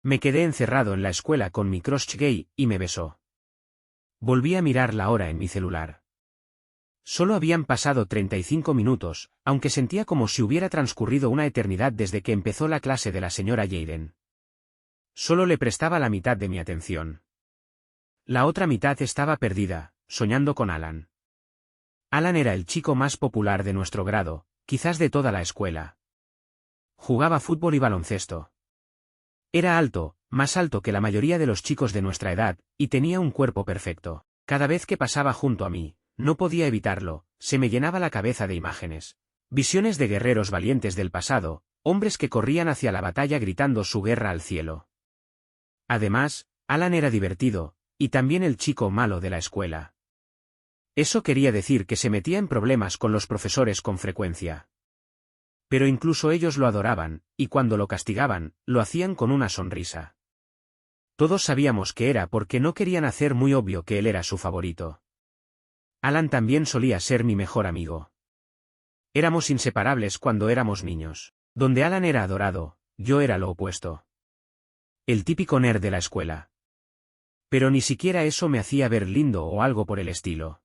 Me quedé encerrado en la escuela con mi crush gay, y me besó. Volví a mirar la hora en mi celular. Solo habían pasado 35 minutos, aunque sentía como si hubiera transcurrido una eternidad desde que empezó la clase de la señora Jaden. Solo le prestaba la mitad de mi atención. La otra mitad estaba perdida, soñando con Alan. Alan era el chico más popular de nuestro grado, quizás de toda la escuela. Jugaba fútbol y baloncesto. Era alto, más alto que la mayoría de los chicos de nuestra edad, y tenía un cuerpo perfecto. Cada vez que pasaba junto a mí, no podía evitarlo, se me llenaba la cabeza de imágenes. Visiones de guerreros valientes del pasado, hombres que corrían hacia la batalla gritando su guerra al cielo. Además, Alan era divertido, y también el chico malo de la escuela. Eso quería decir que se metía en problemas con los profesores con frecuencia. Pero incluso ellos lo adoraban, y cuando lo castigaban, lo hacían con una sonrisa. Todos sabíamos que era porque no querían hacer muy obvio que él era su favorito. Alan también solía ser mi mejor amigo. Éramos inseparables cuando éramos niños. Donde Alan era adorado, yo era lo opuesto. El típico nerd de la escuela. Pero ni siquiera eso me hacía ver lindo o algo por el estilo.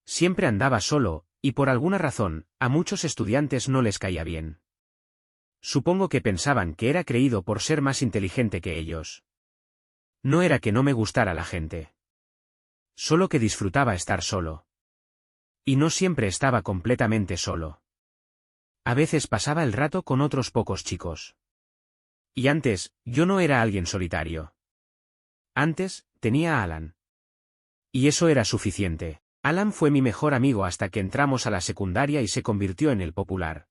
Siempre andaba solo, y por alguna razón, a muchos estudiantes no les caía bien. Supongo que pensaban que era creído por ser más inteligente que ellos. No era que no me gustara la gente. Solo que disfrutaba estar solo. Y no siempre estaba completamente solo. A veces pasaba el rato con otros pocos chicos. Y antes, yo no era alguien solitario. Antes, tenía a Alan. Y eso era suficiente. Alan fue mi mejor amigo hasta que entramos a la secundaria y se convirtió en el popular.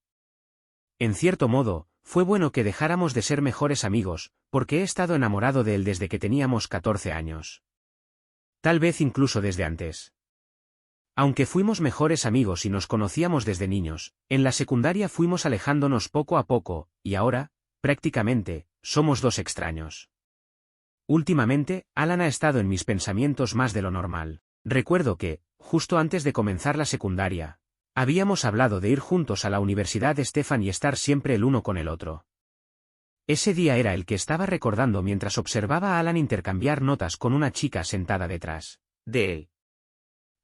En cierto modo, fue bueno que dejáramos de ser mejores amigos, porque he estado enamorado de él desde que teníamos 14 años. Tal vez incluso desde antes. Aunque fuimos mejores amigos y nos conocíamos desde niños, en la secundaria fuimos alejándonos poco a poco, y ahora, prácticamente, somos dos extraños. Últimamente, Alan ha estado en mis pensamientos más de lo normal. Recuerdo que, justo antes de comenzar la secundaria, habíamos hablado de ir juntos a la Universidad Stephan y estar siempre el uno con el otro. Ese día era el que estaba recordando mientras observaba a Alan intercambiar notas con una chica sentada detrás de él.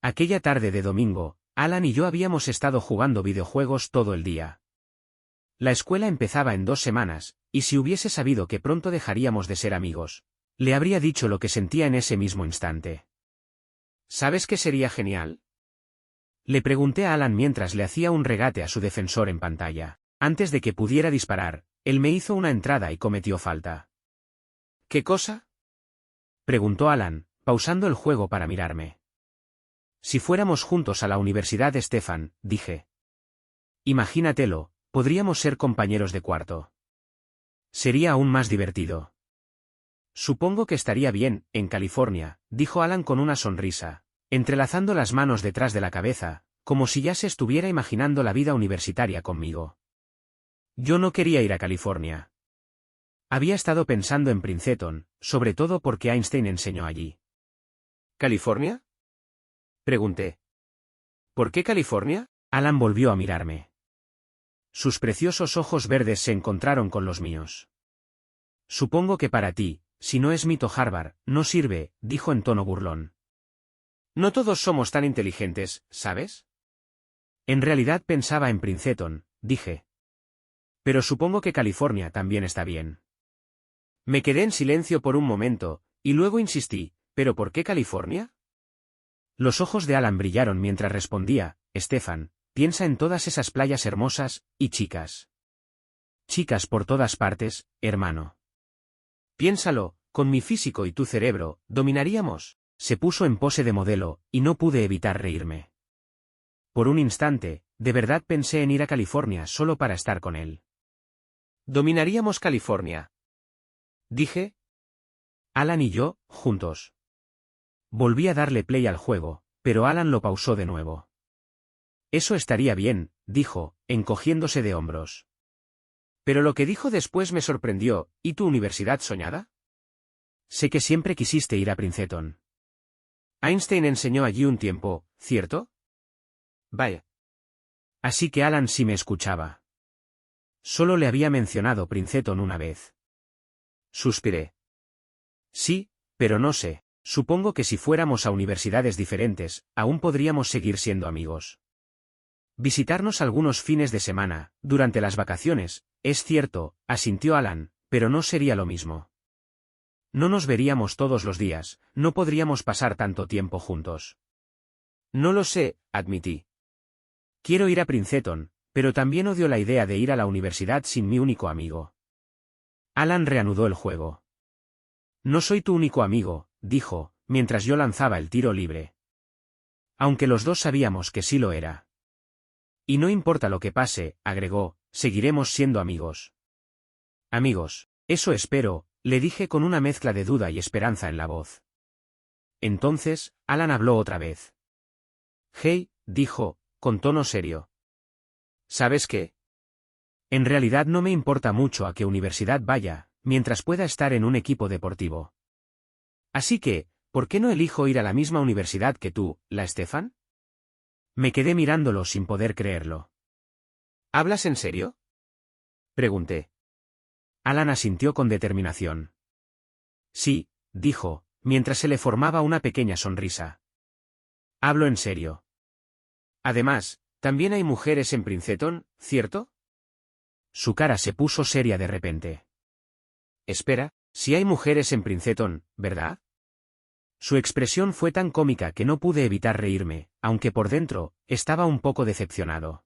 Aquella tarde de domingo, Alan y yo habíamos estado jugando videojuegos todo el día. La escuela empezaba en 2 semanas, y si hubiese sabido que pronto dejaríamos de ser amigos, le habría dicho lo que sentía en ese mismo instante. ¿Sabes qué sería genial? Le pregunté a Alan mientras le hacía un regate a su defensor en pantalla. Antes de que pudiera disparar, él me hizo una entrada y cometió falta. ¿Qué cosa? Preguntó Alan, pausando el juego para mirarme. Si fuéramos juntos a la Universidad Stephan, dije. Imagínatelo, podríamos ser compañeros de cuarto. Sería aún más divertido. Supongo que estaría bien, en California, dijo Alan con una sonrisa, entrelazando las manos detrás de la cabeza, como si ya se estuviera imaginando la vida universitaria conmigo. Yo no quería ir a California. Había estado pensando en Princeton, sobre todo porque Einstein enseñó allí. ¿California? Pregunté. ¿Por qué California? Alan volvió a mirarme. Sus preciosos ojos verdes se encontraron con los míos. Supongo que para ti, si no es mito Harvard, no sirve, dijo en tono burlón. No todos somos tan inteligentes, ¿sabes? En realidad pensaba en Princeton, dije. Pero supongo que California también está bien. Me quedé en silencio por un momento, y luego insistí, ¿pero por qué California? Los ojos de Alan brillaron mientras respondía, Stephan, piensa en todas esas playas hermosas, y chicas. Chicas por todas partes, hermano. Piénsalo, con mi físico y tu cerebro, ¿dominaríamos? Se puso en pose de modelo, y no pude evitar reírme. Por un instante, de verdad pensé en ir a California solo para estar con él. ¿Dominaríamos California? Dije. Alan y yo, juntos. Volví a darle play al juego, pero Alan lo pausó de nuevo. Eso estaría bien, dijo, encogiéndose de hombros. Pero lo que dijo después me sorprendió, ¿y tu universidad soñada? Sé que siempre quisiste ir a Princeton. Einstein enseñó allí un tiempo, ¿cierto? Vaya. Así que Alan sí me escuchaba. Solo le había mencionado Princeton una vez. Suspiré. Sí, pero no sé. Supongo que si fuéramos a universidades diferentes, aún podríamos seguir siendo amigos. Visitarnos algunos fines de semana, durante las vacaciones, es cierto, asintió Alan, pero no sería lo mismo. No nos veríamos todos los días, no podríamos pasar tanto tiempo juntos. No lo sé, admití. Quiero ir a Princeton, pero también odio la idea de ir a la universidad sin mi único amigo. Alan reanudó el juego. No soy tu único amigo, dijo, mientras yo lanzaba el tiro libre. Aunque los dos sabíamos que sí lo era. Y no importa lo que pase, agregó, seguiremos siendo amigos. Amigos, eso espero, le dije con una mezcla de duda y esperanza en la voz. Entonces, Alan habló otra vez. Hey, dijo, con tono serio. ¿Sabes qué? En realidad no me importa mucho a qué universidad vaya, mientras pueda estar en un equipo deportivo. Así que, ¿por qué no elijo ir a la misma universidad que tú, la Stefan? Me quedé mirándolo sin poder creerlo. ¿Hablas en serio? Pregunté. Alan asintió con determinación. Sí, dijo, mientras se le formaba una pequeña sonrisa. Hablo en serio. Además, también hay mujeres en Princeton, ¿cierto? Su cara se puso seria de repente. Espera, si hay mujeres en Princeton, ¿verdad? Su expresión fue tan cómica que no pude evitar reírme, aunque por dentro, estaba un poco decepcionado.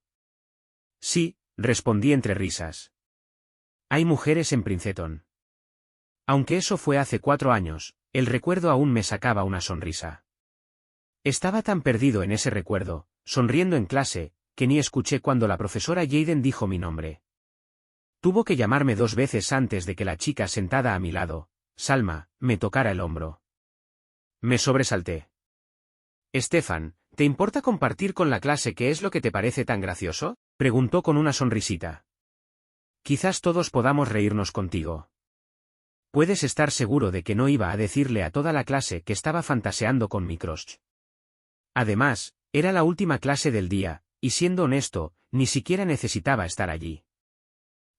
Sí, respondí entre risas. Hay mujeres en Princeton. Aunque eso fue hace 4 años, el recuerdo aún me sacaba una sonrisa. Estaba tan perdido en ese recuerdo, sonriendo en clase, que ni escuché cuando la profesora Jaden dijo mi nombre. Tuvo que llamarme 2 veces antes de que la chica sentada a mi lado, Salma, me tocara el hombro. Me sobresalté. Stefan, ¿te importa compartir con la clase qué es lo que te parece tan gracioso? Preguntó con una sonrisita. Quizás todos podamos reírnos contigo. Puedes estar seguro de que no iba a decirle a toda la clase que estaba fantaseando con mi crush. Además, era la última clase del día, y siendo honesto, ni siquiera necesitaba estar allí.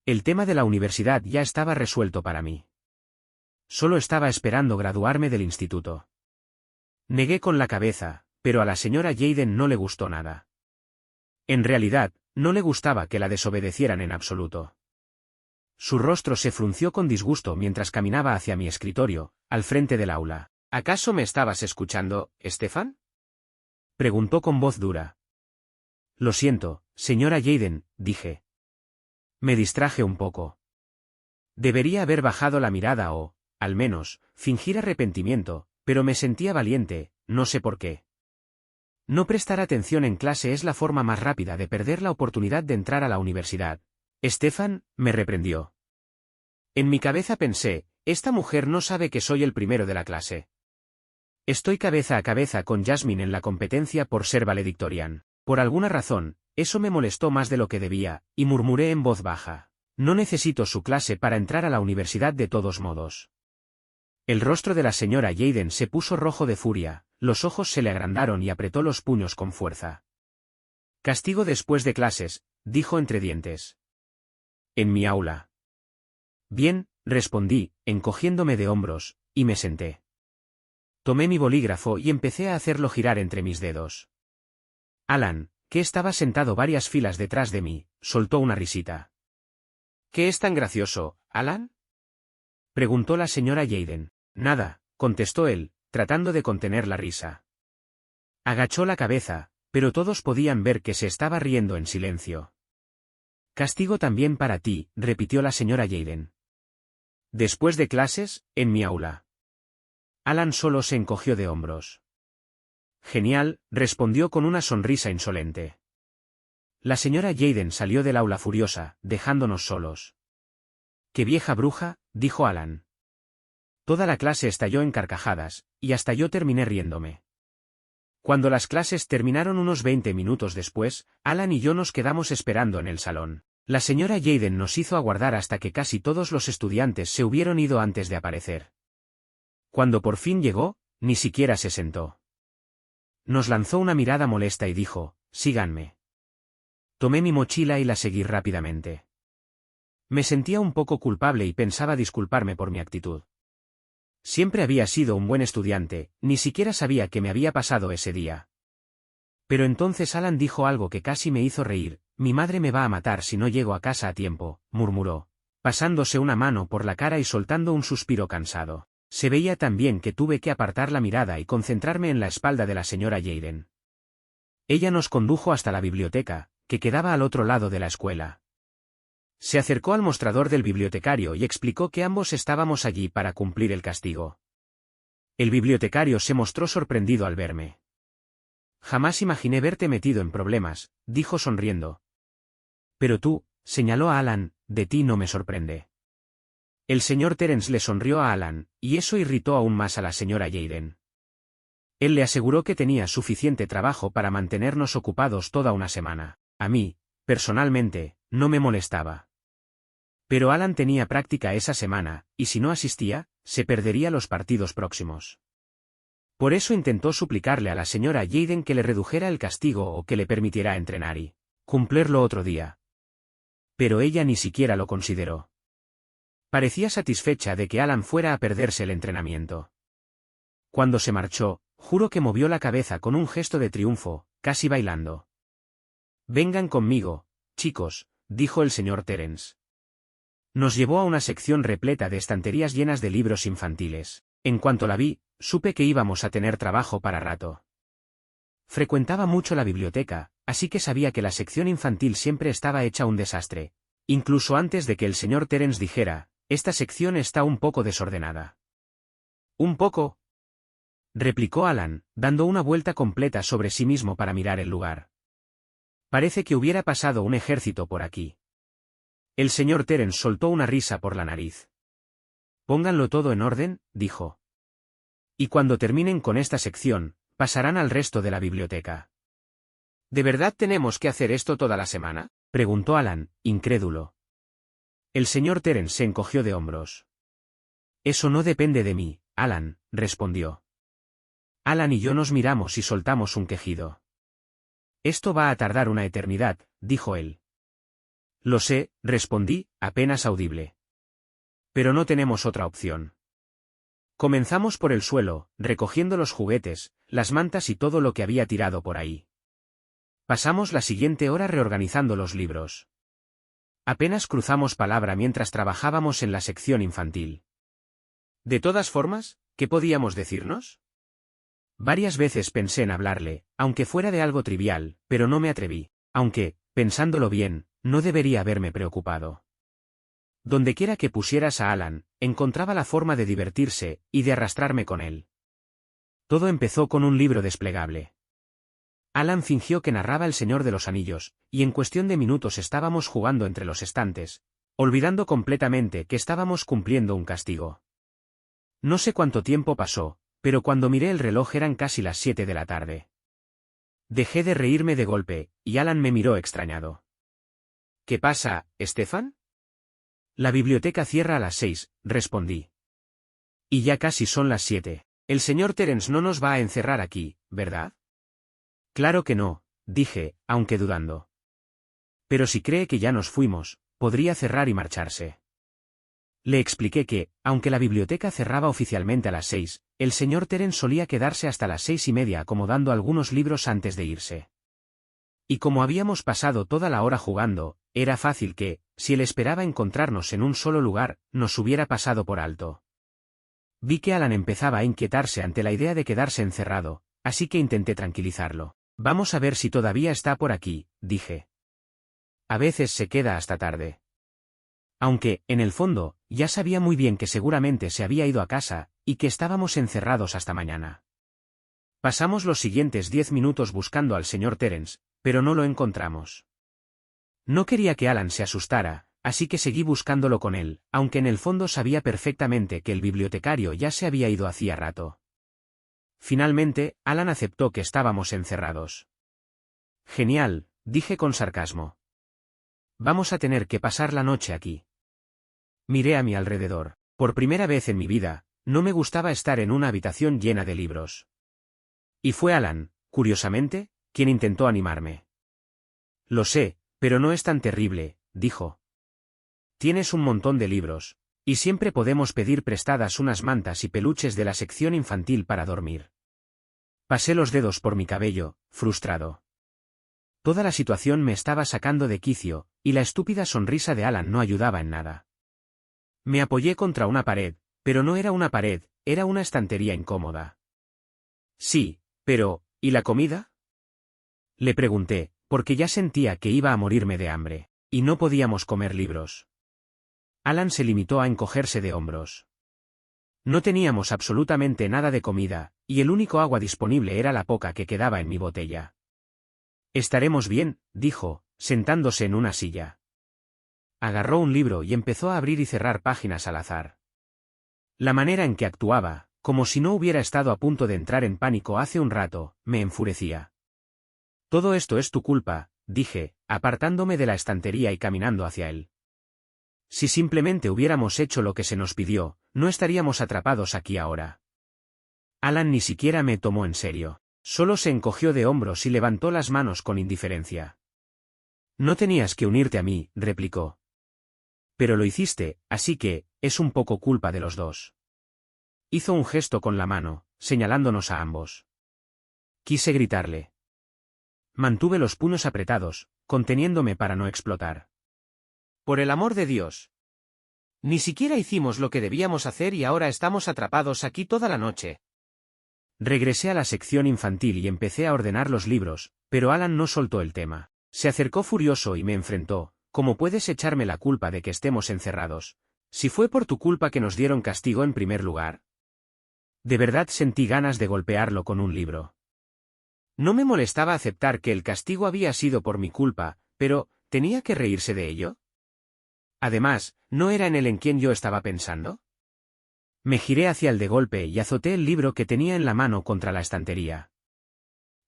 El tema de la universidad ya estaba resuelto para mí. Solo estaba esperando graduarme del instituto. Negué con la cabeza, pero a la señora Jaden no le gustó nada. En realidad, no le gustaba que la desobedecieran en absoluto. Su rostro se frunció con disgusto mientras caminaba hacia mi escritorio, al frente del aula. ¿Acaso me estabas escuchando, Stefan? Preguntó con voz dura. Lo siento, señora Jaden, dije. Me distraje un poco. Debería haber bajado la mirada o, al menos, fingir arrepentimiento, pero me sentía valiente, no sé por qué. No prestar atención en clase es la forma más rápida de perder la oportunidad de entrar a la universidad. Stefan, me reprendió. En mi cabeza pensé, esta mujer no sabe que soy el primero de la clase. Estoy cabeza a cabeza con Jasmine en la competencia por ser valedictorian. Por alguna razón, eso me molestó más de lo que debía, y murmuré en voz baja. No necesito su clase para entrar a la universidad de todos modos. El rostro de la señora Jaden se puso rojo de furia, los ojos se le agrandaron y apretó los puños con fuerza. Castigo después de clases, dijo entre dientes. En mi aula. Bien, respondí, encogiéndome de hombros, y me senté. Tomé mi bolígrafo y empecé a hacerlo girar entre mis dedos. Alan, que estaba sentado varias filas detrás de mí, soltó una risita. ¿Qué es tan gracioso, Alan? Preguntó la señora Jaden. Nada, contestó él, tratando de contener la risa. Agachó la cabeza, pero todos podían ver que se estaba riendo en silencio. Castigo también para ti, repitió la señora Jaden. Después de clases, en mi aula. Alan solo se encogió de hombros. Genial, respondió con una sonrisa insolente. La señora Jaden salió del aula furiosa, dejándonos solos. ¡Qué vieja bruja!, dijo Alan. Toda la clase estalló en carcajadas, y hasta yo terminé riéndome. Cuando las clases terminaron unos 20 minutos después, Alan y yo nos quedamos esperando en el salón. La señora Jaden nos hizo aguardar hasta que casi todos los estudiantes se hubieron ido antes de aparecer. Cuando por fin llegó, ni siquiera se sentó. Nos lanzó una mirada molesta y dijo, síganme. Tomé mi mochila y la seguí rápidamente. Me sentía un poco culpable y pensaba disculparme por mi actitud. Siempre había sido un buen estudiante, ni siquiera sabía qué me había pasado ese día. Pero entonces Alan dijo algo que casi me hizo reír. Mi madre me va a matar si no llego a casa a tiempo, murmuró, pasándose una mano por la cara y soltando un suspiro cansado. Se veía tan bien que tuve que apartar la mirada y concentrarme en la espalda de la señora Jayden. Ella nos condujo hasta la biblioteca, que quedaba al otro lado de la escuela. Se acercó al mostrador del bibliotecario y explicó que ambos estábamos allí para cumplir el castigo. El bibliotecario se mostró sorprendido al verme. Jamás imaginé verte metido en problemas, dijo sonriendo. Pero tú, señaló a Alan, de ti no me sorprende. El señor Terence le sonrió a Alan, y eso irritó aún más a la señora Jayden. Él le aseguró que tenía suficiente trabajo para mantenernos ocupados toda una semana. A mí, personalmente, no me molestaba. Pero Alan tenía práctica esa semana, y si no asistía, se perdería los partidos próximos. Por eso intentó suplicarle a la señora Jayden que le redujera el castigo o que le permitiera entrenar y cumplirlo otro día. Pero ella ni siquiera lo consideró. Parecía satisfecha de que Alan fuera a perderse el entrenamiento. Cuando se marchó, juro que movió la cabeza con un gesto de triunfo, casi bailando. «Vengan conmigo, chicos», dijo el señor Terence. Nos llevó a una sección repleta de estanterías llenas de libros infantiles. En cuanto la vi, supe que íbamos a tener trabajo para rato. Frecuentaba mucho la biblioteca, así que sabía que la sección infantil siempre estaba hecha un desastre. Incluso antes de que el señor Terence dijera, «Esta sección está un poco desordenada». «¿Un poco?», replicó Alan, dando una vuelta completa sobre sí mismo para mirar el lugar. «Parece que hubiera pasado un ejército por aquí». El señor Terence soltó una risa por la nariz. «Pónganlo todo en orden», dijo. «Y cuando terminen con esta sección, pasarán al resto de la biblioteca». «¿De verdad tenemos que hacer esto toda la semana?», preguntó Alan, incrédulo. El señor Terence se encogió de hombros. «Eso no depende de mí, Alan», respondió. Alan y yo nos miramos y soltamos un quejido. «Esto va a tardar una eternidad», dijo él. «Lo sé», respondí, apenas audible. «Pero no tenemos otra opción». Comenzamos por el suelo, recogiendo los juguetes, las mantas y todo lo que había tirado por ahí. Pasamos la siguiente hora reorganizando los libros. Apenas cruzamos palabra mientras trabajábamos en la sección infantil. De todas formas, ¿qué podíamos decirnos? Varias veces pensé en hablarle, aunque fuera de algo trivial, pero no me atreví, aunque, pensándolo bien, no debería haberme preocupado. Dondequiera que pusieras a Alan, encontraba la forma de divertirse, y de arrastrarme con él. Todo empezó con un libro desplegable. Alan fingió que narraba El Señor de los Anillos, y en cuestión de minutos estábamos jugando entre los estantes, olvidando completamente que estábamos cumpliendo un castigo. No sé cuánto tiempo pasó, pero cuando miré el reloj eran casi las 7 de la tarde. Dejé de reírme de golpe, y Alan me miró extrañado. «¿Qué pasa, Stefan?» «La biblioteca cierra a las 6», respondí. «Y ya casi son las 7. El señor Terence no nos va a encerrar aquí, ¿verdad?» «Claro que no», dije, aunque dudando. «Pero si cree que ya nos fuimos, podría cerrar y marcharse». Le expliqué que, aunque la biblioteca cerraba oficialmente a las 6, el señor Terence solía quedarse hasta las 6:30 acomodando algunos libros antes de irse. Y como habíamos pasado toda la hora jugando, era fácil que, si él esperaba encontrarnos en un solo lugar, nos hubiera pasado por alto. Vi que Alan empezaba a inquietarse ante la idea de quedarse encerrado, así que intenté tranquilizarlo. «Vamos a ver si todavía está por aquí», dije. «A veces se queda hasta tarde». Aunque, en el fondo, ya sabía muy bien que seguramente se había ido a casa, y que estábamos encerrados hasta mañana. Pasamos los siguientes 10 minutos buscando al señor Terence, pero no lo encontramos. No quería que Alan se asustara, así que seguí buscándolo con él, aunque en el fondo sabía perfectamente que el bibliotecario ya se había ido hacía rato. Finalmente, Alan aceptó que estábamos encerrados. «Genial», dije con sarcasmo. «Vamos a tener que pasar la noche aquí». Miré a mi alrededor. Por primera vez en mi vida, no me gustaba estar en una habitación llena de libros. Y fue Alan, curiosamente, quien intentó animarme. «Lo sé, pero no es tan terrible», dijo. tienes un montón de libros, y siempre podemos pedir prestadas unas mantas y peluches de la sección infantil para dormir. Pasé los dedos por mi cabello, frustrado. Toda la situación me estaba sacando de quicio, y la estúpida sonrisa de Alan no ayudaba en nada. Me apoyé contra una pared, pero no era una pared, era una estantería incómoda. Sí, pero, ¿y la comida? Le pregunté, porque ya sentía que iba a morirme de hambre, y no podíamos comer libros. Alan se limitó a encogerse de hombros. No teníamos absolutamente nada de comida, y el único agua disponible era la poca que quedaba en mi botella. Estaremos bien, dijo, sentándose en una silla. Agarró un libro y empezó a abrir y cerrar páginas al azar. La manera en que actuaba, como si no hubiera estado a punto de entrar en pánico hace un rato, me enfurecía. Todo esto es tu culpa, dije, apartándome de la estantería y caminando hacia él. Si simplemente hubiéramos hecho lo que se nos pidió, no estaríamos atrapados aquí ahora. Alan ni siquiera me tomó en serio. Solo se encogió de hombros y levantó las manos con indiferencia. No tenías que unirte a mí, replicó. Pero lo hiciste, así que, es un poco culpa de los dos. Hizo un gesto con la mano, señalándonos a ambos. Quise gritarle. Mantuve los puños apretados, conteniéndome para no explotar. Por el amor de Dios. Ni siquiera hicimos lo que debíamos hacer y ahora estamos atrapados aquí toda la noche. Regresé a la sección infantil y empecé a ordenar los libros, pero Alan no soltó el tema. Se acercó furioso y me enfrentó. ¿Cómo puedes echarme la culpa de que estemos encerrados? Si fue por tu culpa que nos dieron castigo en primer lugar. De verdad sentí ganas de golpearlo con un libro. No me molestaba aceptar que el castigo había sido por mi culpa, pero, ¿tenía que reírse de ello? Además, ¿no era en él en quien yo estaba pensando? Me giré hacia el de golpe y azoté el libro que tenía en la mano contra la estantería.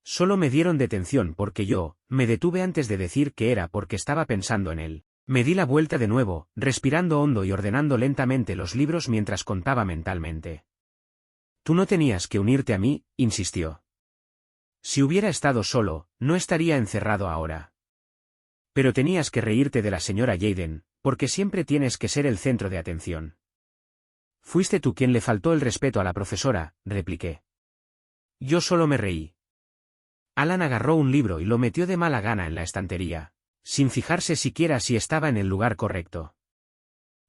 Solo me dieron detención porque me detuve antes de decir que era porque estaba pensando en él. Me di la vuelta de nuevo, respirando hondo y ordenando lentamente los libros mientras contaba mentalmente. Tú no tenías que unirte a mí, insistió. Si hubiera estado solo, no estaría encerrado ahora. Pero tenías que reírte de la señora Jayden, porque siempre tienes que ser el centro de atención. Fuiste tú quien le faltó el respeto a la profesora, repliqué. Yo solo me reí. Alan agarró un libro y lo metió de mala gana en la estantería, sin fijarse siquiera si estaba en el lugar correcto.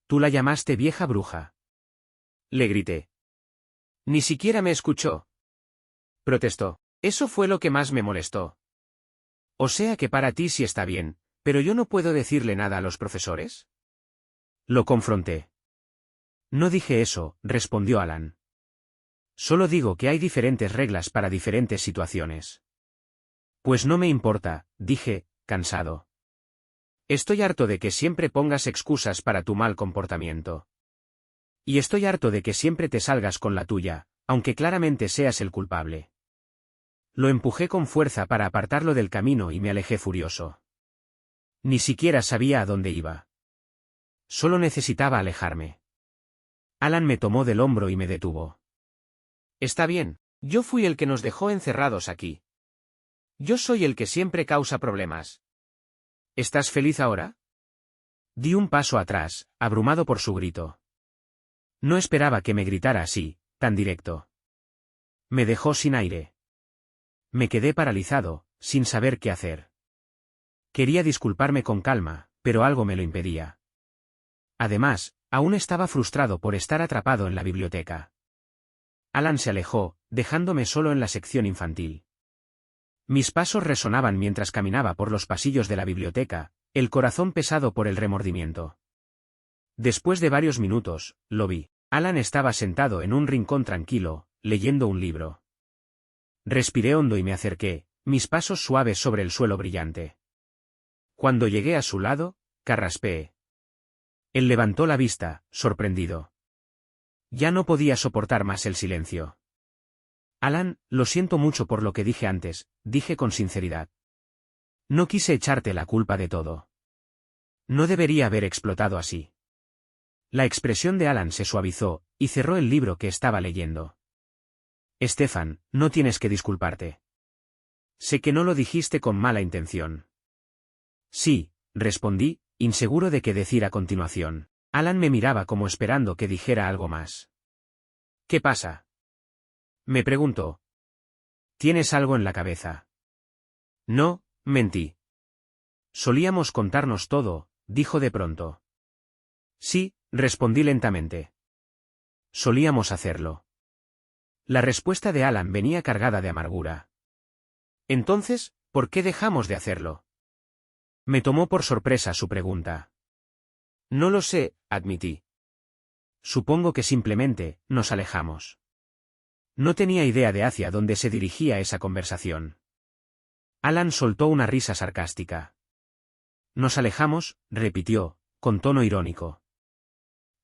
Tú la llamaste vieja bruja. Le grité. Ni siquiera me escuchó. Protestó. Eso fue lo que más me molestó. O sea que para ti sí está bien, pero yo no puedo decirle nada a los profesores. Lo confronté. No dije eso, respondió Alan. Solo digo que hay diferentes reglas para diferentes situaciones. Pues no me importa, dije, cansado. Estoy harto de que siempre pongas excusas para tu mal comportamiento. Y estoy harto de que siempre te salgas con la tuya, aunque claramente seas el culpable. Lo empujé con fuerza para apartarlo del camino y me alejé furioso. Ni siquiera sabía a dónde iba. Solo necesitaba alejarme. Alan me tomó del hombro y me detuvo. Está bien, yo fui el que nos dejó encerrados aquí. Yo soy el que siempre causa problemas. ¿Estás feliz ahora? Di un paso atrás, abrumado por su grito. No esperaba que me gritara así, tan directo. Me dejó sin aire. Me quedé paralizado, sin saber qué hacer. Quería disculparme con calma, pero algo me lo impedía. Además, aún estaba frustrado por estar atrapado en la biblioteca. Alan se alejó, dejándome solo en la sección infantil. Mis pasos resonaban mientras caminaba por los pasillos de la biblioteca, el corazón pesado por el remordimiento. Después de varios minutos, lo vi. Alan estaba sentado en un rincón tranquilo, leyendo un libro. Respiré hondo y me acerqué, mis pasos suaves sobre el suelo brillante. Cuando llegué a su lado, carraspeé. Él levantó la vista, sorprendido. Ya no podía soportar más el silencio. Alan, lo siento mucho por lo que dije antes, dije con sinceridad. No quise echarte la culpa de todo. No debería haber explotado así. La expresión de Alan se suavizó, y cerró el libro que estaba leyendo. Stefan, no tienes que disculparte. Sé que no lo dijiste con mala intención. Sí, respondí, inseguro de qué decir a continuación. Alan me miraba como esperando que dijera algo más. ¿Qué pasa?, me preguntó. ¿Tienes algo en la cabeza? No, mentí. Solíamos contarnos todo, dijo de pronto. Sí, respondí lentamente. Solíamos hacerlo. La respuesta de Alan venía cargada de amargura. Entonces, ¿por qué dejamos de hacerlo? Me tomó por sorpresa su pregunta. No lo sé, admití. Supongo que simplemente, nos alejamos. No tenía idea de hacia dónde se dirigía esa conversación. Alan soltó una risa sarcástica. Nos alejamos, repitió, con tono irónico.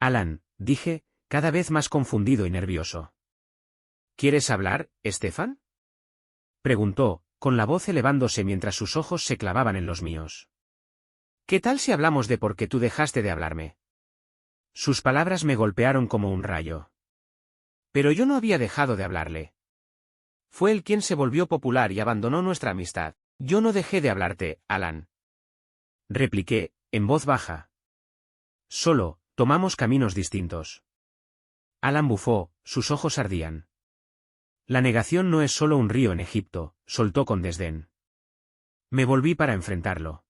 Alan, dije, cada vez más confundido y nervioso. ¿Quieres hablar, Stefan?, preguntó, con la voz elevándose mientras sus ojos se clavaban en los míos. ¿Qué tal si hablamos de por qué tú dejaste de hablarme? Sus palabras me golpearon como un rayo. Pero yo no había dejado de hablarle. Fue él quien se volvió popular y abandonó nuestra amistad. Yo no dejé de hablarte, Alan. Repliqué, en voz baja. Solo, tomamos caminos distintos. Alan bufó, sus ojos ardían. La negación no es solo un río en Egipto, soltó con desdén. Me volví para enfrentarlo.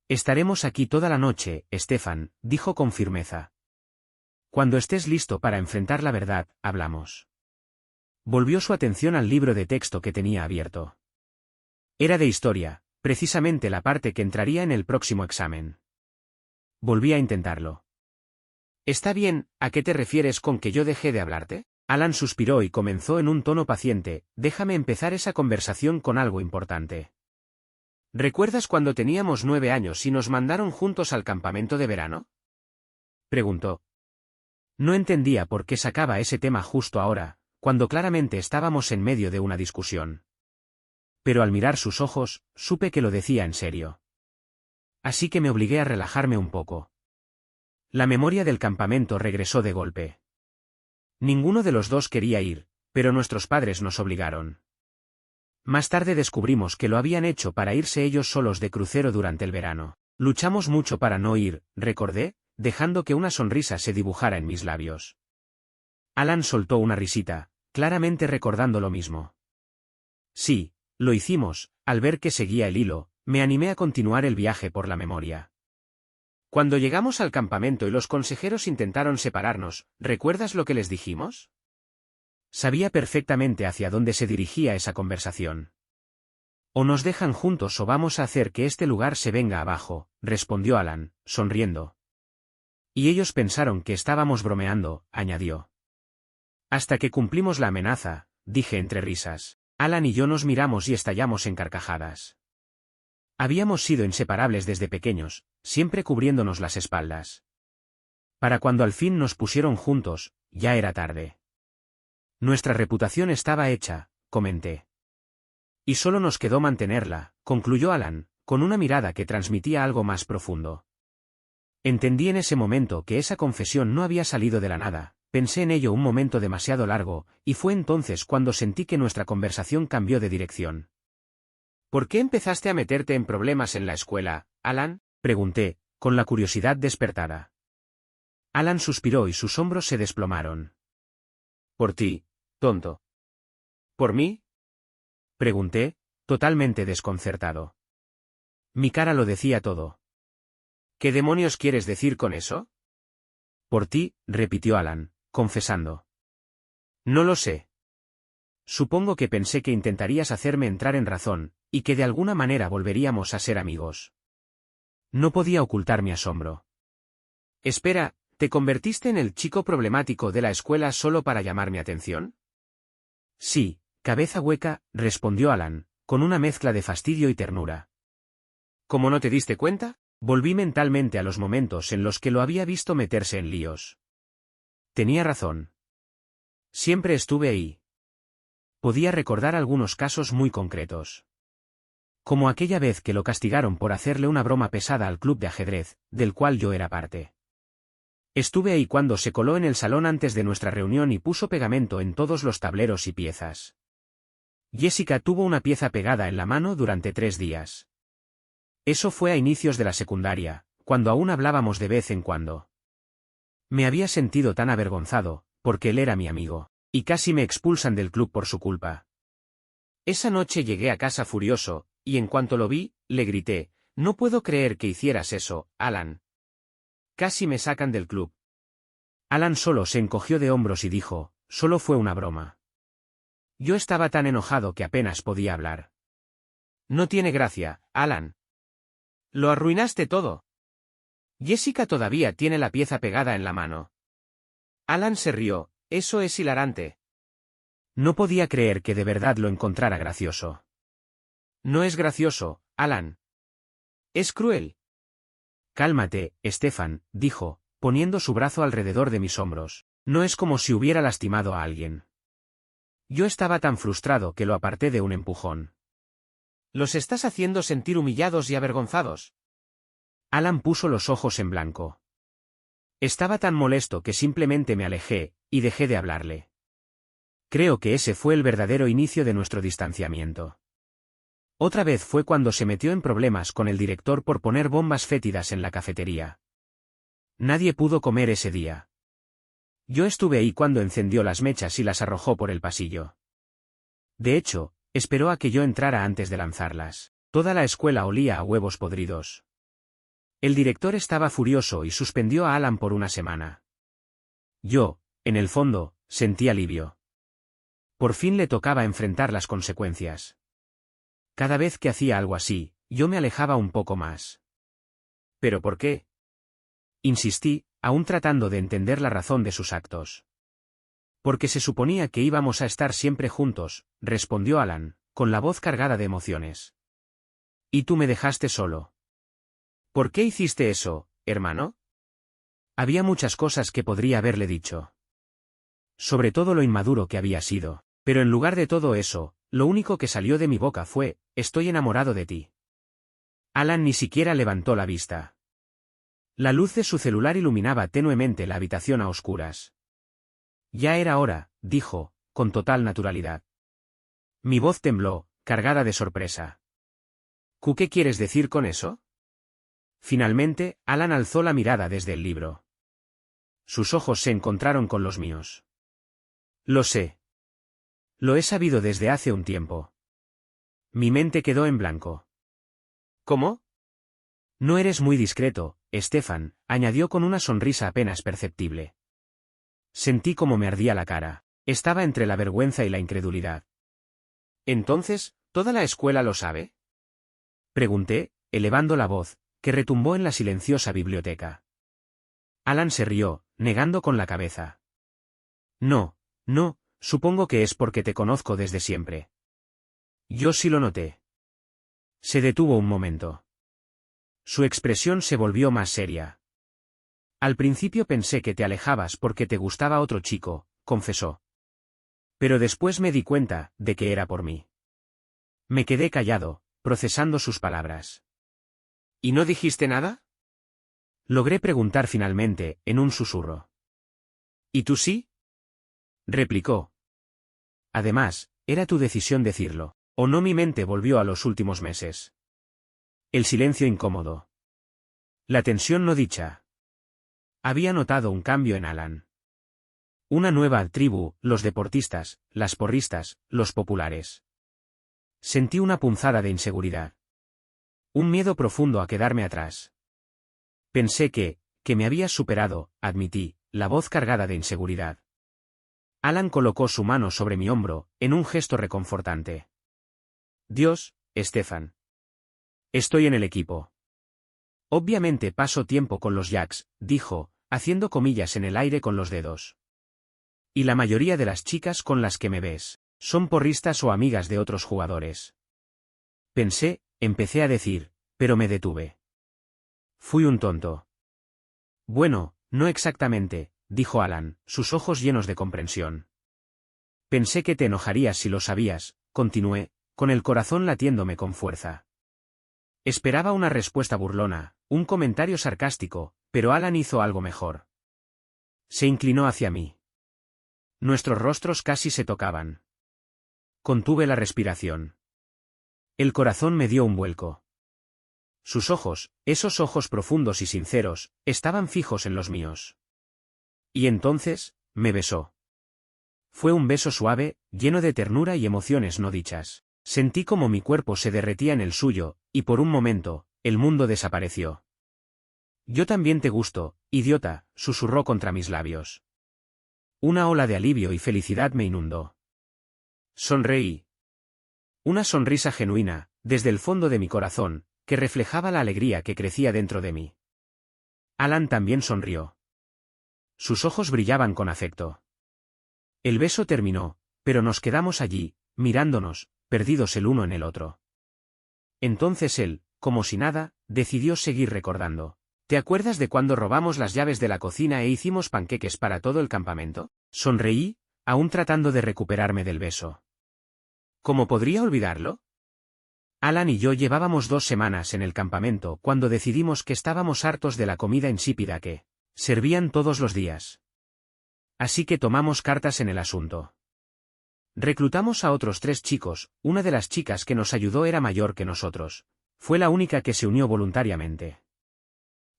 Estaremos aquí toda la noche, Stefan, dijo con firmeza. Cuando estés listo para enfrentar la verdad, hablamos. Volvió su atención al libro de texto que tenía abierto. Era de historia, precisamente la parte que entraría en el próximo examen. Volví a intentarlo. ¿Está bien, a qué te refieres con que yo dejé de hablarte? Alan suspiró y comenzó en un tono paciente, déjame empezar esa conversación con algo importante. ¿Recuerdas cuando teníamos 9 años y nos mandaron juntos al campamento de verano?, preguntó. No entendía por qué sacaba ese tema justo ahora, cuando claramente estábamos en medio de una discusión. Pero al mirar sus ojos, supe que lo decía en serio. Así que me obligué a relajarme un poco. La memoria del campamento regresó de golpe. Ninguno de los dos quería ir, pero nuestros padres nos obligaron. Más tarde descubrimos que lo habían hecho para irse ellos solos de crucero durante el verano. Luchamos mucho para no ir, recordé, dejando que una sonrisa se dibujara en mis labios. Alan soltó una risita, claramente recordando lo mismo. Sí, lo hicimos, al ver que seguía el hilo, me animé a continuar el viaje por la memoria. Cuando llegamos al campamento y los consejeros intentaron separarnos, ¿recuerdas lo que les dijimos? Sabía perfectamente hacia dónde se dirigía esa conversación. O nos dejan juntos o vamos a hacer que este lugar se venga abajo, respondió Alan, sonriendo. Y ellos pensaron que estábamos bromeando, añadió. Hasta que cumplimos la amenaza, dije entre risas. Alan y yo nos miramos y estallamos en carcajadas. Habíamos sido inseparables desde pequeños, siempre cubriéndonos las espaldas. Para cuando al fin nos pusieron juntos, ya era tarde. Nuestra reputación estaba hecha, comenté. Y solo nos quedó mantenerla, concluyó Alan, con una mirada que transmitía algo más profundo. Entendí en ese momento que esa confesión no había salido de la nada, pensé en ello un momento demasiado largo, y fue entonces cuando sentí que nuestra conversación cambió de dirección. ¿Por qué empezaste a meterte en problemas en la escuela, Alan?, pregunté, con la curiosidad despertada. Alan suspiró y sus hombros se desplomaron. Por ti, tonto. ¿Por mí?, pregunté, totalmente desconcertado. Mi cara lo decía todo. ¿Qué demonios quieres decir con eso? Por ti, repitió Alan, confesando. No lo sé. Supongo que pensé que intentarías hacerme entrar en razón, y que de alguna manera volveríamos a ser amigos. No podía ocultar mi asombro. Espera, ¿te convertiste en el chico problemático de la escuela solo para llamar mi atención? Sí, cabeza hueca, respondió Alan, con una mezcla de fastidio y ternura. ¿Cómo no te diste cuenta? Volví mentalmente a los momentos en los que lo había visto meterse en líos. Tenía razón. Siempre estuve ahí. Podía recordar algunos casos muy concretos. Como aquella vez que lo castigaron por hacerle una broma pesada al club de ajedrez, del cual yo era parte. Estuve ahí cuando se coló en el salón antes de nuestra reunión y puso pegamento en todos los tableros y piezas. Jessica tuvo una pieza pegada en la mano durante 3 días. Eso fue a inicios de la secundaria, cuando aún hablábamos de vez en cuando. Me había sentido tan avergonzado, porque él era mi amigo, y casi me expulsan del club por su culpa. Esa noche llegué a casa furioso, y en cuanto lo vi, le grité, «No puedo creer que hicieras eso, Alan. Casi me sacan del club». Alan solo se encogió de hombros y dijo, «Solo fue una broma». Yo estaba tan enojado que apenas podía hablar. «No tiene gracia, Alan. Lo arruinaste todo». Jessica todavía tiene la pieza pegada en la mano. Alan se rió, «Eso es hilarante». No podía creer que de verdad lo encontrara gracioso. «No es gracioso, Alan. Es cruel». «Cálmate, Stefan», dijo, poniendo su brazo alrededor de mis hombros. «No es como si hubiera lastimado a alguien». Yo estaba tan frustrado que lo aparté de un empujón. «Los estás haciendo sentir humillados y avergonzados». Alan puso los ojos en blanco. Estaba tan molesto que simplemente me alejé, y dejé de hablarle. Creo que ese fue el verdadero inicio de nuestro distanciamiento. Otra vez fue cuando se metió en problemas con el director por poner bombas fétidas en la cafetería. Nadie pudo comer ese día. Yo estuve ahí cuando encendió las mechas y las arrojó por el pasillo. De hecho, esperó a que yo entrara antes de lanzarlas. Toda la escuela olía a huevos podridos. El director estaba furioso y suspendió a Alan por una semana. Yo, en el fondo, sentí alivio. Por fin le tocaba enfrentar las consecuencias. Cada vez que hacía algo así, yo me alejaba un poco más. ¿Pero por qué?, insistí, aún tratando de entender la razón de sus actos. Porque se suponía que íbamos a estar siempre juntos, respondió Alan, con la voz cargada de emociones. ¿Y tú me dejaste solo? ¿Por qué hiciste eso, hermano? Había muchas cosas que podría haberle dicho. Sobre todo lo inmaduro que había sido, pero en lugar de todo eso, lo único que salió de mi boca fue, «Estoy enamorado de ti». Alan ni siquiera levantó la vista. La luz de su celular iluminaba tenuemente la habitación a oscuras. «Ya era hora», dijo, con total naturalidad. Mi voz tembló, cargada de sorpresa. «¿Qué quieres decir con eso?» Finalmente, Alan alzó la mirada desde el libro. Sus ojos se encontraron con los míos. «Lo sé. Lo he sabido desde hace un tiempo». Mi mente quedó en blanco. «¿Cómo?» «No eres muy discreto, Stefan», añadió con una sonrisa apenas perceptible. Sentí como me ardía la cara. Estaba entre la vergüenza y la incredulidad. «¿Entonces, toda la escuela lo sabe?», pregunté, elevando la voz, que retumbó en la silenciosa biblioteca. Alan se rió, negando con la cabeza. «No, no, supongo que es porque te conozco desde siempre». Yo sí lo noté. Se detuvo un momento. Su expresión se volvió más seria. «Al principio pensé que te alejabas porque te gustaba otro chico», confesó. «Pero después me di cuenta de que era por mí». Me quedé callado, procesando sus palabras. «¿Y no dijiste nada?», logré preguntar finalmente, en un susurro. «¿Y tú sí?», replicó. «Además, era tu decisión decirlo, ¿o no?». Mi mente volvió a los últimos meses. El silencio incómodo. La tensión no dicha. Había notado un cambio en Alan. Una nueva tribu, los deportistas, las porristas, los populares. Sentí una punzada de inseguridad. Un miedo profundo a quedarme atrás. Pensé que me habías superado, admití, la voz cargada de inseguridad. Alan colocó su mano sobre mi hombro, en un gesto reconfortante. «Dios, Stefan. Estoy en el equipo. Obviamente paso tiempo con los Jacks», dijo, haciendo comillas en el aire con los dedos. «Y la mayoría de las chicas con las que me ves, son porristas o amigas de otros jugadores». Empecé a decir, pero me detuve. Fui un tonto. «Bueno, no exactamente», dijo Alan, sus ojos llenos de comprensión. «Pensé que te enojarías si lo sabías», continué, con el corazón latiéndome con fuerza. Esperaba una respuesta burlona, un comentario sarcástico, pero Alan hizo algo mejor. Se inclinó hacia mí. Nuestros rostros casi se tocaban. Contuve la respiración. El corazón me dio un vuelco. Sus ojos, esos ojos profundos y sinceros, estaban fijos en los míos. Y entonces, me besó. Fue un beso suave, lleno de ternura y emociones no dichas. Sentí como mi cuerpo se derretía en el suyo, y por un momento, el mundo desapareció. Yo también te gusto, idiota, susurró contra mis labios. Una ola de alivio y felicidad me inundó. Sonreí. Una sonrisa genuina, desde el fondo de mi corazón, que reflejaba la alegría que crecía dentro de mí. Alan también sonrió. Sus ojos brillaban con afecto. El beso terminó, pero nos quedamos allí, mirándonos, perdidos el uno en el otro. Entonces él, como si nada, decidió seguir recordando. ¿Te acuerdas de cuando robamos las llaves de la cocina e hicimos panqueques para todo el campamento? Sonreí, aún tratando de recuperarme del beso. ¿Cómo podría olvidarlo? Alan y yo llevábamos 2 semanas en el campamento cuando decidimos que estábamos hartos de la comida insípida que servían todos los días. Así que tomamos cartas en el asunto. Reclutamos a otros 3 chicos, una de las chicas que nos ayudó era mayor que nosotros. Fue la única que se unió voluntariamente.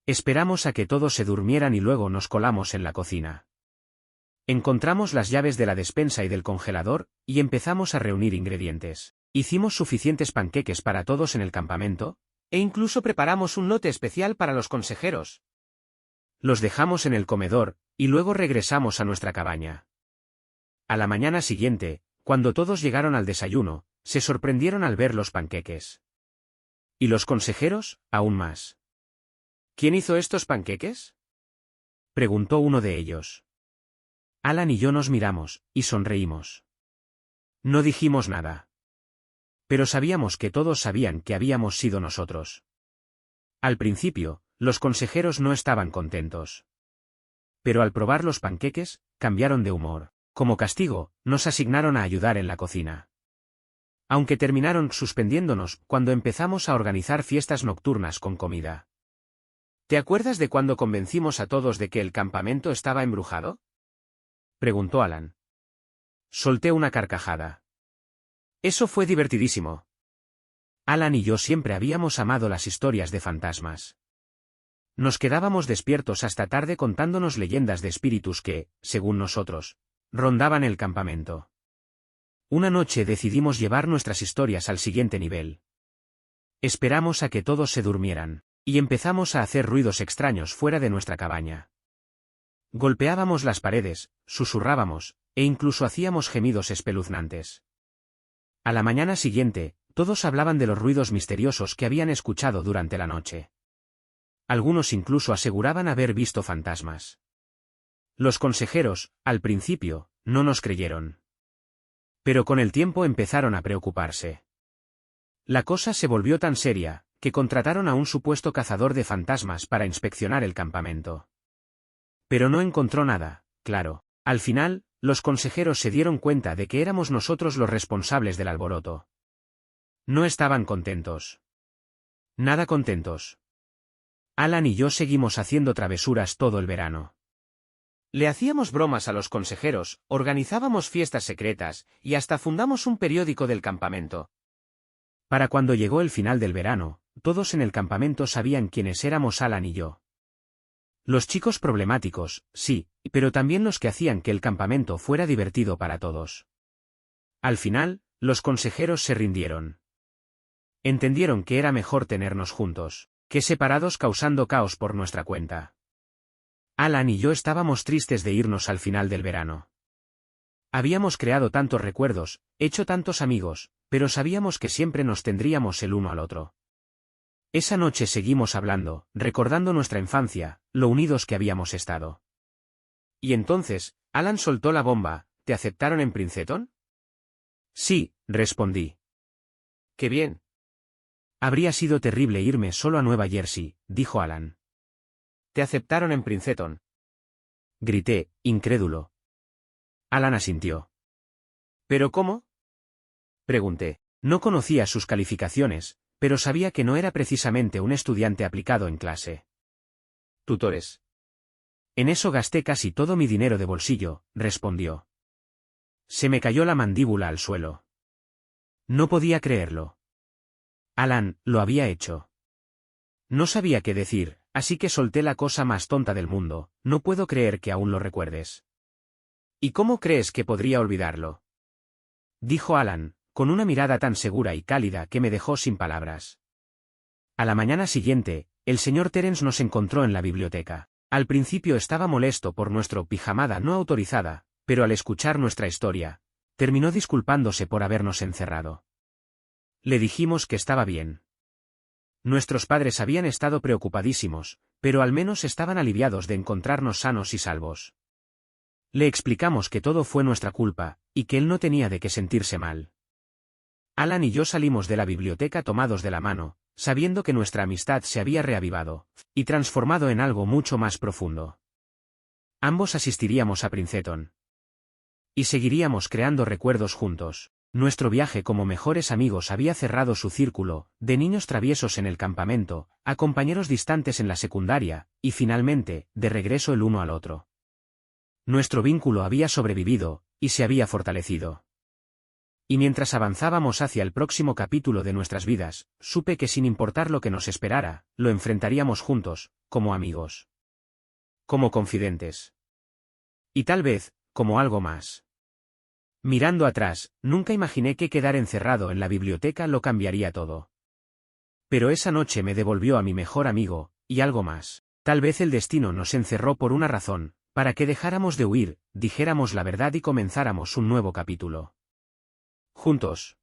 Esperamos a que todos se durmieran y luego nos colamos en la cocina. Encontramos las llaves de la despensa y del congelador, y empezamos a reunir ingredientes. Hicimos suficientes panqueques para todos en el campamento, e incluso preparamos un lote especial para los consejeros. Los dejamos en el comedor, y luego regresamos a nuestra cabaña. A la mañana siguiente, cuando todos llegaron al desayuno, se sorprendieron al ver los panqueques. ¿Y los consejeros, aún más? ¿Quién hizo estos panqueques? Preguntó uno de ellos. Alan y yo nos miramos, y sonreímos. No dijimos nada. Pero sabíamos que todos sabían que habíamos sido nosotros. Al principio, los consejeros no estaban contentos. Pero al probar los panqueques, cambiaron de humor. Como castigo, nos asignaron a ayudar en la cocina. Aunque terminaron suspendiéndonos cuando empezamos a organizar fiestas nocturnas con comida. ¿Te acuerdas de cuando convencimos a todos de que el campamento estaba embrujado? Preguntó Alan. Solté una carcajada. Eso fue divertidísimo. Alan y yo siempre habíamos amado las historias de fantasmas. Nos quedábamos despiertos hasta tarde contándonos leyendas de espíritus que, según nosotros, rondaban el campamento. Una noche decidimos llevar nuestras historias al siguiente nivel. Esperamos a que todos se durmieran, y empezamos a hacer ruidos extraños fuera de nuestra cabaña. Golpeábamos las paredes, susurrábamos, e incluso hacíamos gemidos espeluznantes. A la mañana siguiente, todos hablaban de los ruidos misteriosos que habían escuchado durante la noche. Algunos incluso aseguraban haber visto fantasmas. Los consejeros, al principio, no nos creyeron. Pero con el tiempo empezaron a preocuparse. La cosa se volvió tan seria, que contrataron a un supuesto cazador de fantasmas para inspeccionar el campamento. Pero no encontró nada, claro. Al final, los consejeros se dieron cuenta de que éramos nosotros los responsables del alboroto. No estaban contentos. Nada contentos. Alan y yo seguimos haciendo travesuras todo el verano. Le hacíamos bromas a los consejeros, organizábamos fiestas secretas, y hasta fundamos un periódico del campamento. Para cuando llegó el final del verano, todos en el campamento sabían quiénes éramos Alan y yo. Los chicos problemáticos, sí, pero también los que hacían que el campamento fuera divertido para todos. Al final, los consejeros se rindieron. Entendieron que era mejor tenernos juntos, que separados causando caos por nuestra cuenta. Alan y yo estábamos tristes de irnos al final del verano. Habíamos creado tantos recuerdos, hecho tantos amigos, pero sabíamos que siempre nos tendríamos el uno al otro. Esa noche seguimos hablando, recordando nuestra infancia, lo unidos que habíamos estado. Y entonces, Alan soltó la bomba, ¿te aceptaron en Princeton? Sí, respondí. ¡Qué bien! Habría sido terrible irme solo a Nueva Jersey, dijo Alan. ¿Te aceptaron en Princeton? Grité, incrédulo. Alan asintió. ¿Pero cómo? Pregunté. No conocía sus calificaciones, pero sabía que no era precisamente un estudiante aplicado en clase. ¿Tutores? En eso gasté casi todo mi dinero de bolsillo, respondió. Se me cayó la mandíbula al suelo. No podía creerlo. Alan, lo había hecho. No sabía qué decir, así que solté la cosa más tonta del mundo, no puedo creer que aún lo recuerdes. ¿Y cómo crees que podría olvidarlo? Dijo Alan, con una mirada tan segura y cálida que me dejó sin palabras. A la mañana siguiente, el señor Terence nos encontró en la biblioteca. Al principio estaba molesto por nuestra pijamada no autorizada, pero al escuchar nuestra historia, terminó disculpándose por habernos encerrado. Le dijimos que estaba bien. Nuestros padres habían estado preocupadísimos, pero al menos estaban aliviados de encontrarnos sanos y salvos. Le explicamos que todo fue nuestra culpa, y que él no tenía de qué sentirse mal. Alan y yo salimos de la biblioteca tomados de la mano, sabiendo que nuestra amistad se había reavivado, y transformado en algo mucho más profundo. Ambos asistiríamos a Princeton. Y seguiríamos creando recuerdos juntos. Nuestro viaje como mejores amigos había cerrado su círculo, de niños traviesos en el campamento, a compañeros distantes en la secundaria, y finalmente, de regreso el uno al otro. Nuestro vínculo había sobrevivido, y se había fortalecido. Y mientras avanzábamos hacia el próximo capítulo de nuestras vidas, supe que sin importar lo que nos esperara, lo enfrentaríamos juntos, como amigos. Como confidentes. Y tal vez, como algo más. Mirando atrás, nunca imaginé que quedar encerrado en la biblioteca lo cambiaría todo. Pero esa noche me devolvió a mi mejor amigo, y algo más. Tal vez el destino nos encerró por una razón, para que dejáramos de huir, dijéramos la verdad y comenzáramos un nuevo capítulo. Juntos.